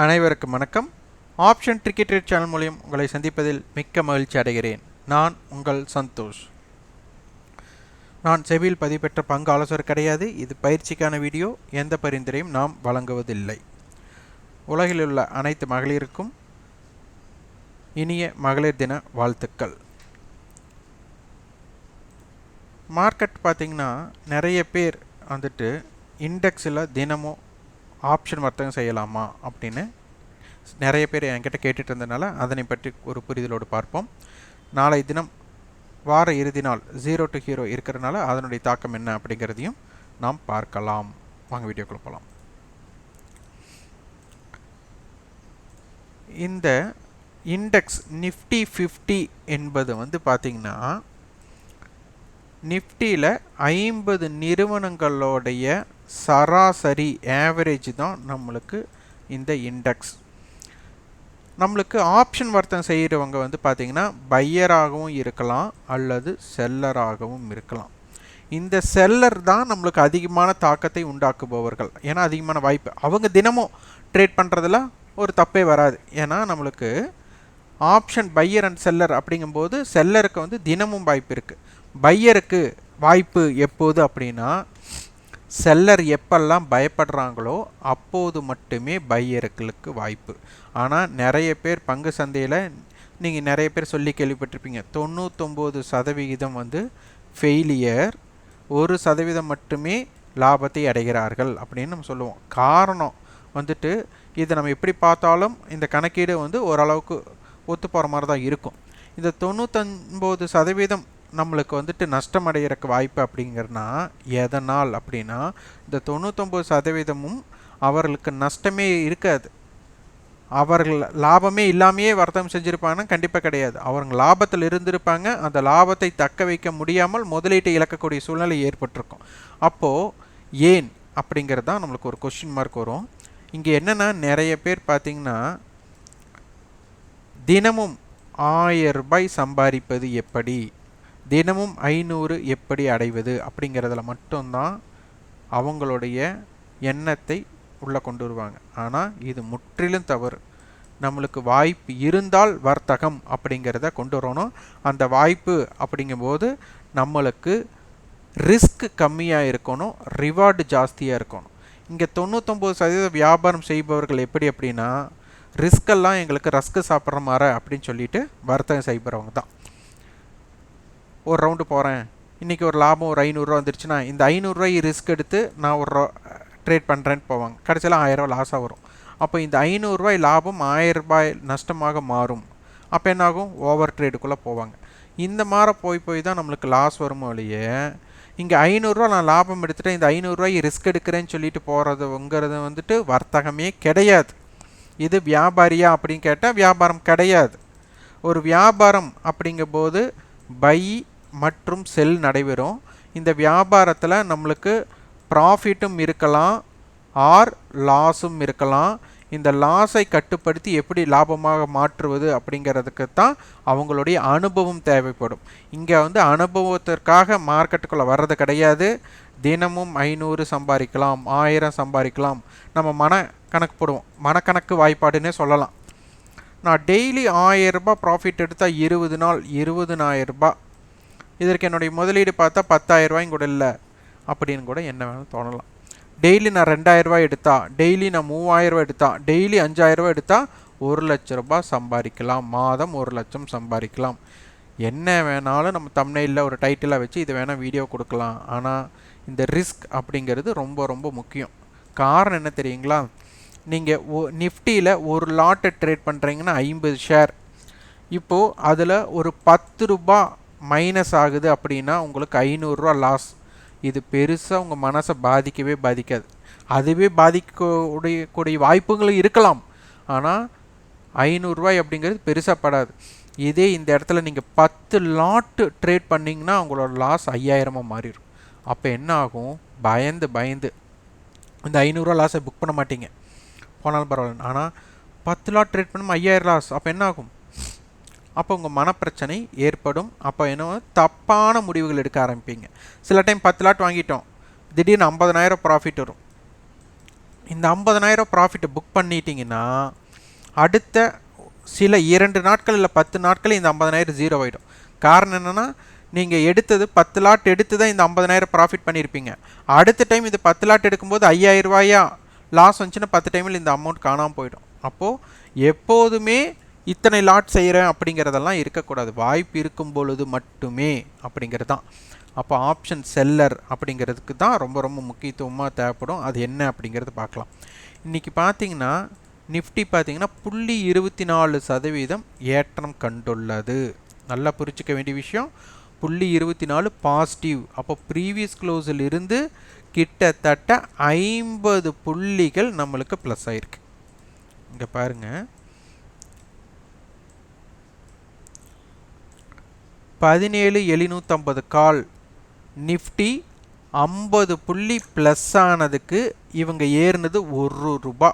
அனைவருக்கும் வணக்கம். Option tricky trade channel மூலம் உங்களை சந்திப்பதில் மிக்க மகிழ்ச்சி அடைகிறேன். நான் உங்கள் சந்தோஷ். நான் செபியில் பதிவு பெற்ற பங்கு ஆலோசகர் கிடையாது. இது பயிற்சிக்கான வீடியோ. எந்த பரிந்துரையும் நாம் வழங்குவதில்லை. உலகில் உள்ள அனைத்து மகளிருக்கும் இனிய மகளிர் தின வாழ்த்துக்கள். மார்க்கெட் பார்த்திங்கன்னா நிறைய பேர் வந்துட்டு இண்டெக்ஸில் தினமும் ஆப்ஷன் வர்த்தகம் செய்யலாமா அப்படின்னு நிறைய பேர் என்கிட்ட கேட்டுட்டு இருந்தனால அதனை பற்றி ஒரு புரிதலோடு பார்ப்போம். நாளை தினம் வார இறுதி நாள் 0 to hero இருக்கிறதுனால அதனுடைய தாக்கம் என்ன அப்படிங்கிறதையும் நாம் பார்க்கலாம். வாங்க வீடியோக்குள்ள போகலாம். இந்த இண்டெக்ஸ் நிஃப்டி 50 என்பது வந்து பார்த்திங்கன்னா நிஃப்டியில் 50 நிறுவனங்களோடைய சராசரி ஆவரேஜ் தான் நம்மளுக்கு இந்த இண்டெக்ஸ். நம்மளுக்கு ஆப்ஷன் வர்த்தகம் செய்கிறவங்க வந்து பார்த்திங்கன்னா பையராகவும் இருக்கலாம் அல்லது செல்லராகவும் இருக்கலாம். இந்த செல்லர் தான் நம்மளுக்கு அதிகமான தாக்கத்தை உண்டாக்குபவர்கள். ஏன்னா அதிகமான வாய்ப்பு அவங்க தினமும் ட்ரேட் பண்ணுறதுல ஒரு தப்பே வராது. ஏன்னா நம்மளுக்கு ஆப்ஷன் பையர் அண்ட் செல்லர் அப்படிங்கும்போது செல்லருக்கு வந்து தினமும் வாய்ப்பு இருக்குது. பையருக்கு வாய்ப்பு எப்போது அப்படின்னா செல்லர் எப்பெல்லாம் பயப்படுறாங்களோ அப்போது மட்டுமே பையர்களுக்கு வாய்ப்பு. ஆனால் நிறைய பேர் பங்கு சந்தையில் நீங்கள் நிறைய பேர் சொல்லி கேள்விப்பட்டிருப்பீங்க, 99% வந்து ஃபெயிலியர், 1% மட்டுமே லாபத்தை அடைகிறார்கள் அப்படின்னு நம்ம சொல்லுவோம். காரணம் வந்துட்டு இதை நம்ம எப்படி பார்த்தாலும் இந்த கணக்கீடு வந்து ஓரளவுக்கு ஒத்து போகிற மாதிரி தான் இருக்கும். இந்த 99% நம்மளுக்கு வந்துட்டு நஷ்டம் அடைகிறக்கு வாய்ப்பு அப்படிங்கிறனா எதனால் அப்படின்னா இந்த 99% அவர்களுக்கு நஷ்டமே இருக்காது. அவர்கள் லாபமே இல்லாமையே வர்த்தகம் செஞ்சுருப்பாங்கன்னா கண்டிப்பாக கிடையாது. அவங்க லாபத்தில் இருந்திருப்பாங்க. அந்த லாபத்தை தக்க வைக்க முடியாமல் முதலீட்டை இழக்கக்கூடிய சூழ்நிலை ஏற்பட்டிருக்கும். அப்போது ஏன் அப்படிங்கிறது தான் நம்மளுக்கு ஒரு கொஸ்டின் மார்க் வரும். இங்கே என்னென்னா நிறைய பேர் பார்த்திங்கன்னா தினமும் 1000 ரூபாய் சம்பாதிப்பது எப்படி, தினமும் 500 எப்படி அடைவது அப்படிங்கிறதுல மட்டும்தான் அவங்களுடைய எண்ணத்தை உள்ளே கொண்டு வருவாங்க. ஆனால் இது முற்றிலும் தவறு. நம்மளுக்கு வாய்ப்பு இருந்தால் வர்த்தகம் அப்படிங்கிறத கொண்டு வரணும். அந்த வாய்ப்பு அப்படிங்கும்போது நம்மளுக்கு ரிஸ்க் கம்மியாக இருக்கணும், ரிவார்டு ஜாஸ்தியாக இருக்கணும். இங்கே 99% வியாபாரம் செய்பவர்கள் எப்படி அப்படின்னா ரிஸ்கெல்லாம் எங்களுக்கு ரஸ்க்கு சாப்பிட்ற மாதிரி அப்படின்னு சொல்லிட்டு வர்த்தகம் செய்பவங்க தான். ஒரு ரவுண்டு போகிறேன், இன்றைக்கி ஒரு லாபம் ஒரு 500 ரூபா வந்துருச்சுன்னா இந்த 500 ரூபாய் ரிஸ்க் எடுத்து நான் ஒரு ட்ரேட் பண்ணுறேன்னு போவாங்க. கடைசியில் 1000 ரூபா லாஸாக வரும். அப்போ இந்த 500 ரூபாய் லாபம் 1000 ரூபாய் நஷ்டமாக மாறும். அப்போ என்னாகும், ஓவர் ட்ரேடுக்குள்ளே போவாங்க. இந்த மாதிரி போய் தான் நம்மளுக்கு லாஸ் வருமோ இல்லையே. இங்கே 500 ரூபா நான் லாபம் எடுத்துகிட்டு இந்த 500 ரூபாய் ரிஸ்க் எடுக்கிறேன்னு சொல்லிட்டு போகிறதுங்கிறது வந்துட்டு வர்த்தகமே கிடையாது. இது வியாபாரியா அப்படின்னு கேட்டால் வியாபாரம் கிடையாது. ஒரு வியாபாரம் அப்படிங்கும்போது பை மற்றும் செல் நடைபெறும். இந்த வியாபாரத்தில் நம்மளுக்கு ப்ராஃபிட்டும் இருக்கலாம், ஆர் லாஸும் இருக்கலாம். இந்த லாஸை கட்டுப்படுத்தி எப்படி லாபமாக மாற்றுவது அப்படிங்கிறதுக்கு தான் அவங்களுடைய அனுபவம் தேவைப்படும். இங்கே வந்து அனுபவத்திற்காக மார்க்கெட்டுக்குள்ளே வர்றது கிடையாது. தினமும் 500 சம்பாதிக்கலாம், 1000 சம்பாதிக்கலாம். நம்ம மனக்கணக்கு போடுவோம், மனக்கணக்கு வாய்ப்பாடுன்னே சொல்லலாம். நான் டெய்லி 1000 ரூபாய் ப்ராஃபிட் எடுத்தால் 20 நாள் 20,000 ரூபாய். இதற்கு என்னுடைய முதலீடு பார்த்தா 10,000 ரூபாயும் கூட இல்லை அப்படின்னு கூட என்ன வேணும் தோணலாம். டெய்லி நான் 2,000 ரூபாய் எடுத்தா, டெய்லி நான் 3,000 ரூபாய் எடுத்தா, டெய்லி 5,000 ரூபாய் எடுத்தால் 1,00,000 ரூபாய் சம்பாதிக்கலாம். மாதம் 1,00,000 சம்பாதிக்கலாம். என்ன வேணாலும் நம்ம தம்ப்நெயிலில் ஒரு டைட்டிலாக வச்சு இது வேணால் வீடியோ கொடுக்கலாம். ஆனால் இந்த ரிஸ்க் அப்படிங்கிறது ரொம்ப ரொம்ப முக்கியம். காரணம் என்ன தெரியுங்களா, நீங்கள் நிஃப்டியில் ஒரு லாட்டை ட்ரேட் பண்ணுறீங்கன்னா 50 ஷேர், இப்போது அதில் ஒரு 10 ரூபா மைனஸ் ஆகுது அப்படின்னா உங்களுக்கு 500 ரூபா லாஸ். இது பெருசாக உங்கள் மனசை பாதிக்கவே பாதிக்காது. அதுவே பாதிக்கக்கூடிய வாய்ப்புகளும் இருக்கலாம். ஆனால் 500 ரூபாய் அப்படிங்கிறது பெருசாக படாது. இதே இந்த இடத்துல நீங்கள் 10 லாட்டு ட்ரேட் பண்ணிங்கன்னா உங்களோட லாஸ் 5000 மாறிடும். அப்போ என்ன ஆகும், பயந்து இந்த 500 ரூபா லாஸை புக் பண்ண மாட்டீங்க, போனாலும் பரவாயில்ல. ஆனால் 10 லாட் ட்ரேட் பண்ணும் 5000 லாஸ். அப்போ என்ன ஆகும், அப்போ உங்கள் மனப்பிரச்சனை ஏற்படும். அப்போ என்ன, தப்பான முடிவுகள் எடுக்க ஆரம்பிப்பீங்க. சில டைம் 10 லாட் வாங்கிட்டோம், திடீர்னு 50,000 ப்ராஃபிட் வரும். இந்த 50,000 ப்ராஃபிட்டை புக் பண்ணிட்டீங்கன்னா அடுத்த சில 2 நாட்கள் இல்லை 10 நாட்கள் இந்த 50,000 ஜீரோ ஆகிடும். காரணம் என்னென்னா, நீங்கள் எடுத்தது 10 லாட் எடுத்து தான் இந்த 50,000 ப்ராஃபிட் பண்ணியிருப்பீங்க. அடுத்த டைம் இது 10 லாட் எடுக்கும்போது 5,000 ரூபாயா லாஸ் வந்துச்சுன்னா 10 டைமில் இந்த அமௌண்ட் காணாமல் போயிடும். அப்போது எப்போதுமே இத்தனை லாட் செய்கிறேன் அப்படிங்கிறதெல்லாம் இருக்கக்கூடாது. வாய்ப்பு இருக்கும் பொழுது மட்டுமே அப்படிங்கிறது தான். அப்போ ஆப்ஷன் செல்லர் அப்படிங்கிறதுக்கு தான் ரொம்ப ரொம்ப முக்கியத்துவமாக தேவைப்படும். அது என்ன அப்படிங்கிறது பார்க்கலாம். இன்றைக்கி பார்த்தீங்கன்னா நிஃப்டி பார்த்தீங்கன்னா 0.24% ஏற்றம் கண்டுள்ளது. நல்லா புரிஞ்சிக்க வேண்டிய விஷயம், 0.24 பாசிட்டிவ். அப்போ ப்ரீவியஸ் க்ளோஸில் இருந்து கிட்டத்தட்ட 50 புள்ளிகள் நம்மளுக்கு ப்ளஸ் ஆயிருக்கு. இங்கே பாருங்கள், 17,750 கால் நிஃப்டி 50 புள்ளி ப்ளஸ் ஆனதுக்கு இவங்க ஏறினது ₹1.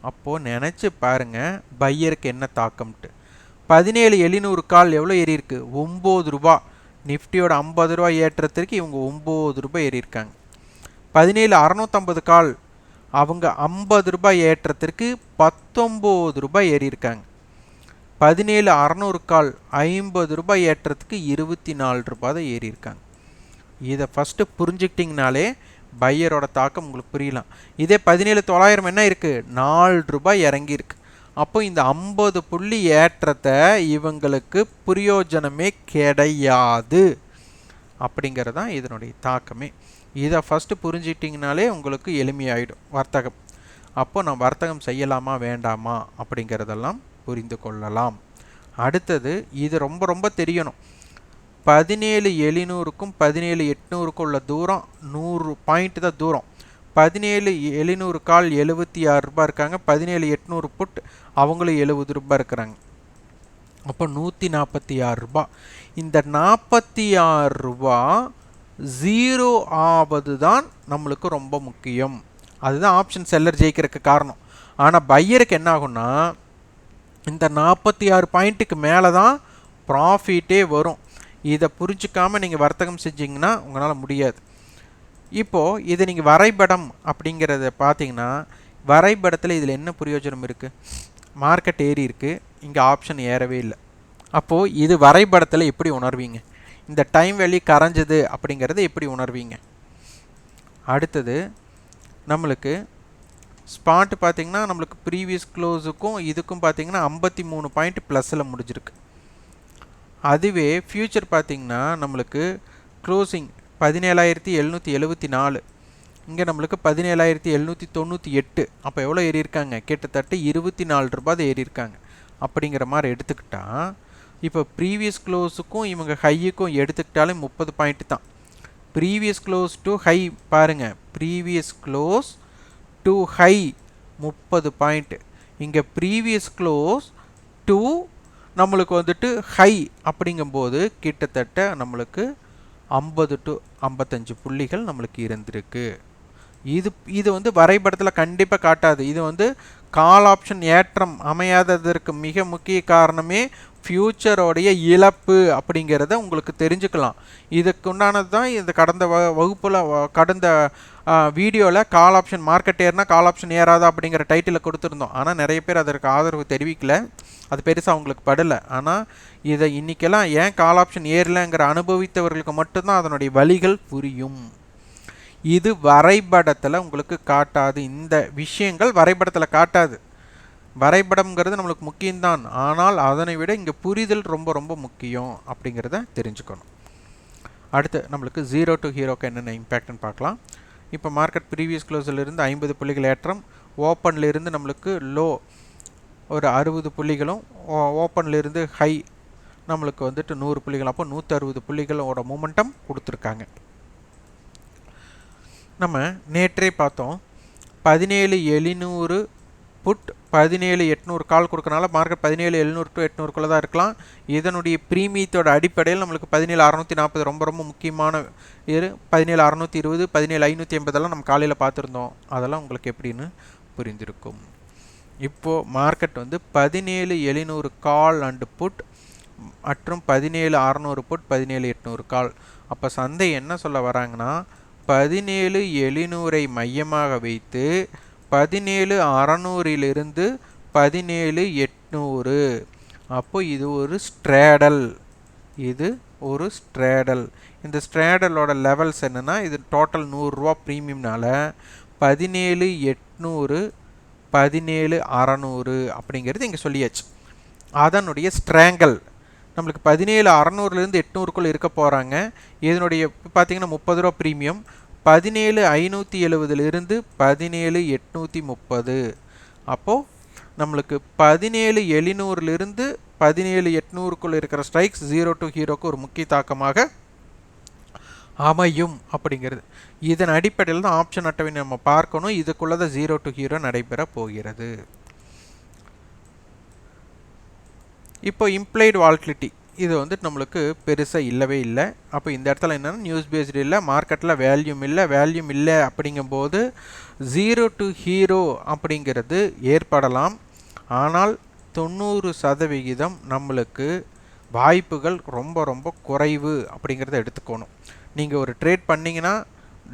அப்போது நினச்சி பாருங்கள் பையருக்கு என்ன தாக்கம்ட்டு. 17,700 கால் எவ்வளோ ஏறி இருக்கு? ₹9. நிஃப்டியோட ₹50 ஏற்றத்திற்கு இவங்க ₹9 ஏறியிருக்காங்க. 17,650 கால் அவங்க ₹50 ஏற்றத்திற்கு ₹19 ஏறியிருக்காங்க. 17,600 கால் ₹50 ஏற்றத்துக்கு ₹24 தான் ஏறியிருக்காங்க. இதை ஃபஸ்ட்டு புரிஞ்சுக்கிட்டிங்கனாலே பையரோட தாக்கம் உங்களுக்கு புரியலாம். இதே 17,900 என்ன இருக்குது? ₹4 இறங்கியிருக்கு. அப்போ இந்த 50 புள்ளி ஏற்றத்தை இவங்களுக்கு பிரயோஜனமே கிடையாது அப்படிங்கிறது தான் இதனுடைய தாக்கமே. இதை ஃபஸ்ட்டு புரிஞ்சிட்டிங்கனாலே உங்களுக்கு எளிமையாயிடும் வர்த்தகம். அப்போது நான் வர்த்தகம் செய்யலாமா வேண்டாமா அப்படிங்கிறதெல்லாம் புரிந்து கொள்ளலாம். அடுத்தது இது ரொம்ப ரொம்ப தெரியணும். 17,700க்கும் 17,800க்கும் உள்ள தூரம் 100 பாயிண்ட் தான் தூரம். 17,700 கால் ₹76 இருக்காங்க. 17,800 புட் அவங்களும் ₹70 இருக்கிறாங்க. அப்போ ₹146. இந்த ₹46 ஜீரோ ஆவது தான் நம்மளுக்கு ரொம்ப முக்கியம். அதுதான் ஆப்ஷன் செல்லர் ஜெயிக்கிறதுக்கு காரணம். ஆனால் பையருக்கு என்ன ஆகும்னா, இந்த 46 பாயிண்ட்டுக்கு மேலே தான் ப்ராஃபிட்டே வரும். இதை புரிஞ்சிக்காமல் நீங்கள் வர்த்தகம் செஞ்சிங்கன்னா உங்களால் முடியாது. இப்போது இதை நீங்கள் வரைபடம் அப்படிங்கிறத பார்த்தீங்கன்னா, வரைபடத்தில் இதில் என்ன பிரயோஜனம் இருக்குது? மார்க்கெட் ஏறி இருக்குது, இங்கே ஆப்ஷன் ஏறவே இல்லை. அப்போது இது வரைபடத்தில் எப்படி உணர்வீங்க? இந்த டைம் வேல்யூ கரைஞ்சது அப்படிங்கிறத எப்படி உணர்வீங்க? அடுத்தது நம்மளுக்கு ஸ்பாட் பார்த்திங்கன்னா நம்மளுக்கு ப்ரீவியஸ் க்ளோஸுக்கும் இதுக்கும் பார்த்திங்கன்னா 53 பாயிண்ட் ப்ளஸில் முடிஞ்சிருக்கு. அதுவே ஃப்யூச்சர் பார்த்திங்கன்னா நம்மளுக்கு க்ளோசிங் 17,774, இங்கே நம்மளுக்கு 17,798. அப்போ எவ்வளோ ஏறி இருக்காங்க? கிட்டத்தட்ட ₹24 தான் ஏறி இருக்காங்க. அப்படிங்கிற மாதிரி எடுத்துக்கிட்டால் இப்போ ப்ரீவியஸ் க்ளோஸுக்கும் இவங்க ஹையுக்கும் எடுத்துக்கிட்டாலே 30 பாயிண்ட் தான். ப்ரீவியஸ் க்ளோஸ் டு ஹை பாருங்கள், previous close to high 30 point. இங்கே ப்ரீவியஸ் க்ளோஸ் டு நம்மளுக்கு வந்துட்டு ஹை அப்படிங்கும்போது கிட்டத்தட்ட நம்மளுக்கு 50 to 55 புள்ளிகள் நம்மளுக்கு இருந்திருக்கு. இது வந்து வரைபடத்தில் கண்டிப்பாக காட்டாது. இது வந்து கால் ஆப்ஷன் ஏற்றம் அமையாததற்கு மிக முக்கிய காரணமே ஃப்யூச்சரோடைய இழப்பு அப்படிங்கிறத உங்களுக்கு தெரிஞ்சுக்கலாம். இதுக்கு உண்டானது தான் இந்த கடந்த வகுப்பில் கடந்த வீடியோவில் கால் ஆப்ஷன் மார்க்கெட் ஏறினா கால் ஆப்ஷன் ஏறாதா அப்படிங்கிற டைட்டில் கொடுத்துருந்தோம். ஆனால் நிறைய பேர் அதற்கு ஆதரவு தெரிவிக்கல, அது பெருசாக அவங்களுக்கு படலை. ஆனால் இதை இன்றைக்கெல்லாம் ஏன் கால் ஆப்ஷன் ஏறலைங்கிற அனுபவித்தவர்களுக்கு மட்டும்தான் அதனுடைய வழிகள் புரியும். இது வரைபடத்தில் உங்களுக்கு காட்டாது. இந்த விஷயங்கள் வரைபடத்தில் காட்டாது. வரைபடம்ங்கிறது நம்மளுக்கு முக்கியம்தான், ஆனால் அதனை விட இங்கே புரிதல் ரொம்ப ரொம்ப முக்கியம் அப்படிங்கிறத தெரிஞ்சுக்கணும். அடுத்து நம்மளுக்கு 0 to ஹீரோக்கு என்னென்ன இம்பேக்ட்னு பார்க்கலாம். இப்போ மார்க்கெட் ப்ரீவியஸ் க்ளோஸிலிருந்து 50 புள்ளிகள் ஏற்றம், ஓப்பன்லேருந்து நம்மளுக்கு லோ ஒரு 60 புள்ளிகளும், ஓப்பன்லேருந்து ஹை நம்மளுக்கு வந்துட்டு 100 புள்ளிகள், அப்போ 160 புள்ளிகளோட மூமெண்டம் கொடுத்துருக்காங்க. நம்ம நேற்றே பார்த்தோம் 17,700 புட் 17,800 கால் கொடுக்கறனால மார்க்கெட் 17,700 to 800 தான் இருக்கலாம். இதனுடைய ப்ரீமியத்தோட அடிப்படையில் நம்மளுக்கு 17,640 ரொம்ப ரொம்ப முக்கியமான 17,620 17,580 நம்ம காலையில் பார்த்துருந்தோம். அதெல்லாம் உங்களுக்கு எப்படின்னு புரிந்திருக்கும். இப்போது மார்க்கெட் வந்து 17,700 கால் அண்டு புட் மற்றும் 17,600 புட் 17,800 கால். அப்போ சந்தை என்ன சொல்ல வராங்கன்னா 17,700 மையமாக வைத்து 17,600 17,800. அப்போ இது ஒரு ஸ்ட்ரேடல். இது ஒரு ஸ்ட்ரேடல். இந்த ஸ்ட்ரேடலோட லெவல்ஸ் என்னன்னா, இது டோட்டல் 100 ரூபா பிரீமியம்னால 17,800 17,600 அப்படிங்கிறது இங்கே சொல்லியாச்சு. அதனுடைய ஸ்ட்ராங்கல் நம்மளுக்கு 17,600 800க்குள்ள இருக்க போகிறாங்க. இதனுடைய பார்த்தீங்கன்னா 30 ரூபா ப்ரீமியம். 17,570 17,830. அப்போது நம்மளுக்கு 17,700 17,800க்குள்ள இருக்கிற ஸ்ட்ரைக்ஸ் 0 to ஹீரோக்கு ஒரு முக்கிய தாக்கமாக அமையும் அப்படிங்கிறது. இதன் அடிப்படையில் தான் ஆப்ஷன் அட்டவணை நம்ம பார்க்கணும். இதுக்குள்ள தான் 0 to ஹீரோ நடைபெற போகிறது. இப்போ இம்ப்ளைடு வால்டிலிட்டி இது நம்மளுக்கு பெருசாக இல்லவே இல்லை. அப்போ இந்த இடத்துல என்னென்னா நியூஸ் பேஸ்டு இல்லை, மார்க்கெட்டில் வேல்யூம் இல்லை அப்படிங்கும்போது 0 to ஹீரோ அப்படிங்கிறது ஏற்படலாம். ஆனால் 90% நம்மளுக்கு வாய்ப்புகள் ரொம்ப குறைவு அப்படிங்கிறத எடுத்துக்கணும். நீங்கள் ஒரு ட்ரேட் பண்ணிங்கன்னா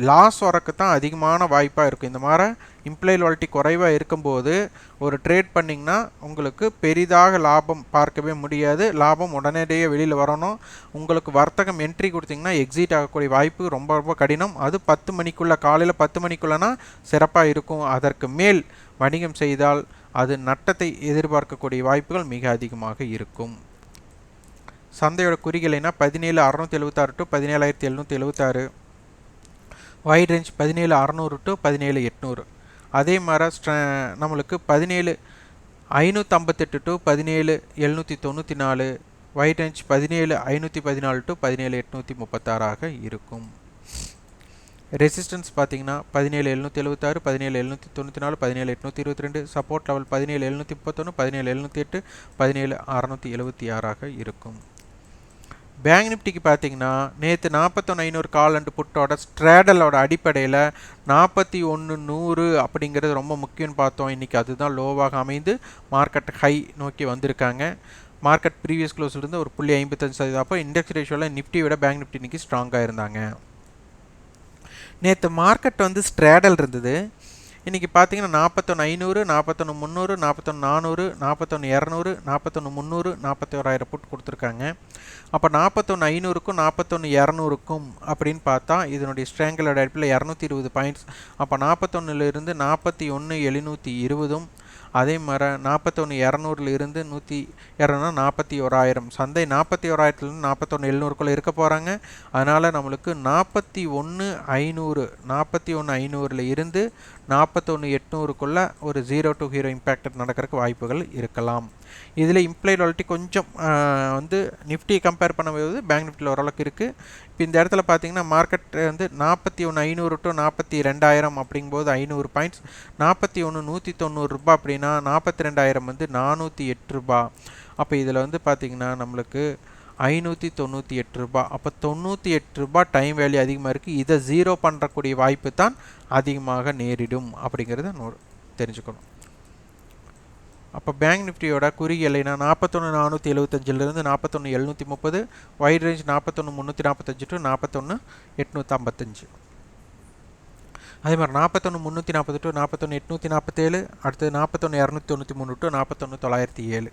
லாஸ் வரக்கு தான் அதிகமான வாய்ப்பாக இருக்கும். இந்த மாதிரி இம்ப்ளைடு வால்டிலிட்டி குறைவாக இருக்கும்போது ஒரு ட்ரேட் பண்ணிங்கன்னா உங்களுக்கு பெரிதாக லாபம் பார்க்கவே முடியாது. லாபம் உடனடியே வெளியில் வரணும். உங்களுக்கு வர்த்தகம் என்ட்ரி கொடுத்தீங்கன்னா எக்ஸிட் ஆகக்கூடிய வாய்ப்பு ரொம்ப கடினம். அது 10 மணிக்குள்ளே, காலையில் 10 மணிக்குள்ளேனா சிறப்பாக இருக்கும். அதற்கு மேல் வணிகம் செய்தால் அது நட்டத்தை எதிர்பார்க்கக்கூடிய வாய்ப்புகள் மிக அதிகமாக இருக்கும். சந்தையோட குறிகளைனா 17,676 to 17,776. Wide range 17,600 to 17,800. அதே மாதிரி நம்மளுக்கு 17,558 to 17,794. வைட் ரேஞ்ச் 17,514 to 17,836 இருக்கும். ரெசிஸ்டன்ஸ் பார்த்தீங்கன்னா 17,776 17,794 17,822. சப்போர்ட் லெவல் 17,731 17,708 17,676 இருக்கும். பேங்க் நிஃப்டிக்கு பார்த்தீங்கன்னா நேற்று 41,500 கால் அண்ட் புட்டோட ஸ்ட்ரேடலோட அடிப்படையில் 41,100 அப்படிங்கிறது ரொம்ப முக்கியம்னு பார்த்தோம். இன்றைக்கி அதுதான் லோவாக அமைந்து மார்க்கெட் ஹை நோக்கி வந்திருக்காங்க. மார்க்கெட் ப்ரீவியஸ் க்ளோஸ்லேருந்து ஒரு 0.55%. அப்போ இண்டெக்ஸ் ரேஷியோவில் நிஃப்டி விட பேங்க் நிஃப்டி இன்றைக்கி ஸ்ட்ராங்காக இருந்தாங்க. நேற்று மார்க்கெட் ஸ்ட்ரேடல் இருந்தது. இன்றைக்கி பார்த்தீங்கன்னா 41,500 41,300 41,400 41,200 41,300 41,000 புட் கொடுத்துருக்காங்க. அப்போ 41,500க்கும் 41,200க்கும் அப்படின்னு பார்த்தா இதனுடைய ஸ்ட்ராங்கலோட அடிப்பில் 220 பாயிண்ட்ஸ். அப்போ 41,000 41,720. அதே மாதிரி 41,200 41,000 சந்தை 41,000 41,700க்குள்ளே இருக்க போகிறாங்க. அதனால் நம்மளுக்கு 41,500 41,500 41,800க்குள்ளே ஒரு 0 to ஹீரோ இம்பேக்ட் நடக்கிறதுக்கு வாய்ப்புகள் இருக்கலாம். இதில் இம்ப்ளைடு வால்டிலிட்டி கொஞ்சம் நிஃப்டி கம்பேர் பண்ணும்போது பேங்க் நிஃப்டியில் ஓரளவுக்கு இருக்குது. இப்போ இந்த இடத்துல பார்த்தீங்கன்னா மார்க்கெட் 41,500 to 42,000 அப்படிங்கும்போது 500 பாயிண்ட்ஸ். 41,190 ரூபா அப்படின்னா 42,000 408 ரூபா. அப்போ இதில் பார்த்தீங்கன்னா நம்மளுக்கு 598 ரூபா. அப்போ 98 ரூபா டைம் வேல்யூ அதிகமாக இருக்குது. இதை 0 பண்ணுறக்கூடிய வாய்ப்பு தான் அதிகமாக நேரிடும் அப்படிங்கிறத தெரிஞ்சுக்கணும். அப்போ பேங்க் நிஃப்டியோட குறியலைனா 41,475 41,730. Wide range 41,345 to 41,855. அதே மாதிரி 41,340 to 41,847. அடுத்து 41,293 to 41,907.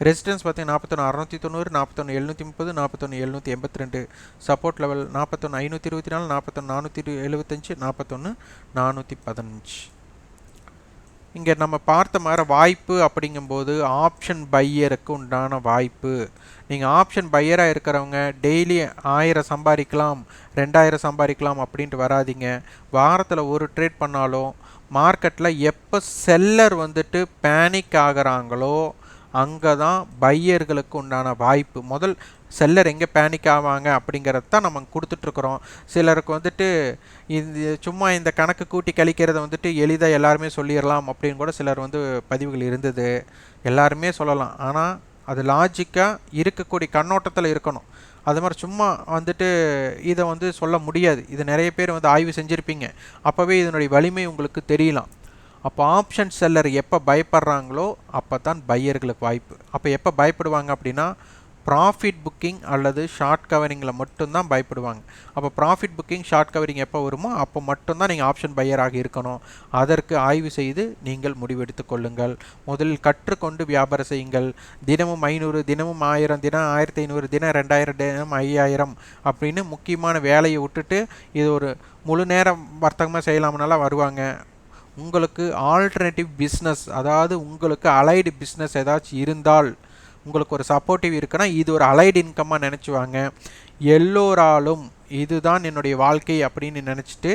ரெசிஸ்டன்ஸ் பார்த்தீங்கன்னா 41,690 41,730 41,782. Support level 41,524 41,475 41,415. இங்கே நம்ம பார்த்த மாதிரி வாய்ப்பு அப்படிங்கும்போது ஆப்ஷன் பையருக்கு உண்டான வாய்ப்பு. நீங்கள் ஆப்ஷன் பையராக இருக்கிறவங்க டெய்லி 1000 சம்பாதிக்கலாம் 2000 சம்பாதிக்கலாம் அப்படின்ட்டு வராதிங்க. வாரத்தில் ஒரு ட்ரேட் பண்ணாலும் மார்க்கெட்டில் எப்போ செல்லர் பேனிக் ஆகிறாங்களோ அங்கே தான் பையர்களுக்கு உண்டான வாய்ப்பு. முதல் செல்லர் எங்கே பேனிக் ஆவாங்க அப்படிங்கிறது தான் நம்ம கொடுத்துட்ருக்குறோம். சிலருக்கு இது சும்மா இந்த கணக்கு கூட்டி கழிக்கிறத எளிதாக எல்லாருமே சொல்லிடலாம் அப்படின்னு கூட சிலர் பதிவுகள் இருந்தது. எல்லாருமே சொல்லலாம். ஆனால் அது லாஜிக்காக இருக்கக்கூடிய கண்ணோட்டத்தில் இருக்கணும். அது மாதிரி சும்மா இதை சொல்ல முடியாது. இது நிறைய பேர் ஆய்வு செஞ்சுருப்பீங்க. அப்போவே இதனுடைய வலிமை உங்களுக்கு தெரியலாம். அப்போ ஆப்ஷன் செல்லர் எப்போ பயப்படுறாங்களோ அப்போ தான் பையர்களுக்கு வாய்ப்பு. அப்போ எப்போ பயப்படுவாங்க அப்படின்னா ப்ராஃபிட் புக்கிங் அல்லது ஷார்ட் கவரிங்கில் மட்டும்தான் பயப்படுவாங்க. அப்போ ப்ராஃபிட் புக்கிங் ஷார்ட் கவரிங் எப்போ வருமோ அப்போ மட்டும்தான் நீங்கள் ஆப்ஷன் பையராக இருக்கணும். அதற்கு ஆய்வு செய்து நீங்கள் முடிவெடுத்து கொள்ளுங்கள். முதலில் கற்றுக்கொண்டு வியாபாரம் செய்யுங்கள். தினமும் 500, தினமும் 1000, தினம் 1500, தினம் 2000, தினம் 5000 அப்படின்னு முக்கியமான வேலையை விட்டுட்டு இது ஒரு முழு நேரம் வர்த்தகமாக செய்யலாம்னால வருவாங்க. உங்களுக்கு ஆல்டர்னேட்டிவ் பிஸ்னஸ், அதாவது உங்களுக்கு அலைடு பிஸ்னஸ் ஏதாச்சும் இருந்தால், உங்களுக்கு ஒரு சப்போர்ட்டிவ் இருக்குன்னா இது ஒரு அலைடு இன்கம்மாக நினச்சிவாங்க. எல்லோராலும் இதுதான் என்னுடைய வாழ்க்கை அப்படின்னு நினச்சிட்டு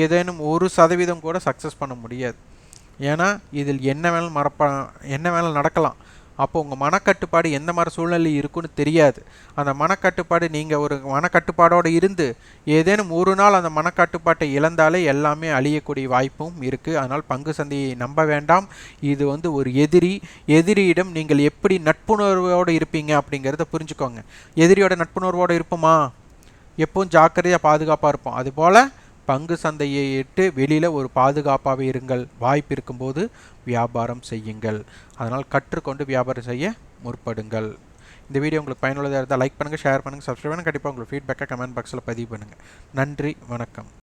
ஏதேனும் 1% கூட சக்ஸஸ் பண்ண முடியாது. ஏன்னா இதில் என்ன வேணாலும் நடக்கலாம். அப்போ உங்கள் மனக்கட்டுப்பாடு எந்த மாதிரி சூழ்நிலை இருக்குன்னு தெரியாது. அந்த மனக்கட்டுப்பாடு நீங்கள் ஒரு மனக்கட்டுப்பாடோடு இருந்து ஏதேனும் ஒரு நாள் அந்த மனக்கட்டுப்பாட்டை இழந்தாலே எல்லாமே அழியக்கூடிய வாய்ப்பும் இருக்குது. அதனால் பங்கு சந்தையை நம்ப வேண்டாம். இது ஒரு எதிரியிடம் நீங்கள் எப்படி நட்புணர்வோடு இருப்பீங்க அப்படிங்கிறத புரிஞ்சுக்கோங்க. எதிரியோட நட்புணர்வோடு இருப்போமா? எப்பவும் ஜாக்கிரதையாக பாதுகாப்பாக இருப்போம். அதுபோல் பங்கு சந்தையை இட்டு வெளியில் ஒரு பாதுகாப்பாகவே இருங்கள். வாய்ப்பு இருக்கும்போது வியாபாரம் செய்யுங்கள். அதனால் கற்றுக்கொண்டு வியாபாரம் செய்ய முற்படுங்கள். இந்த வீடியோ உங்களுக்கு பயனுள்ளதாக இருந்தால் லைக் பண்ணுங்கள், ஷேர் பண்ணுங்கள், சப்ஸ்கிரைப் பண்ணுங்கள். கண்டிப்பாக உங்களுக்கு ஃபீட்பேக்கை கமெண்ட் பாக்ஸில் பதிவு பண்ணுங்கள். நன்றி, வணக்கம்.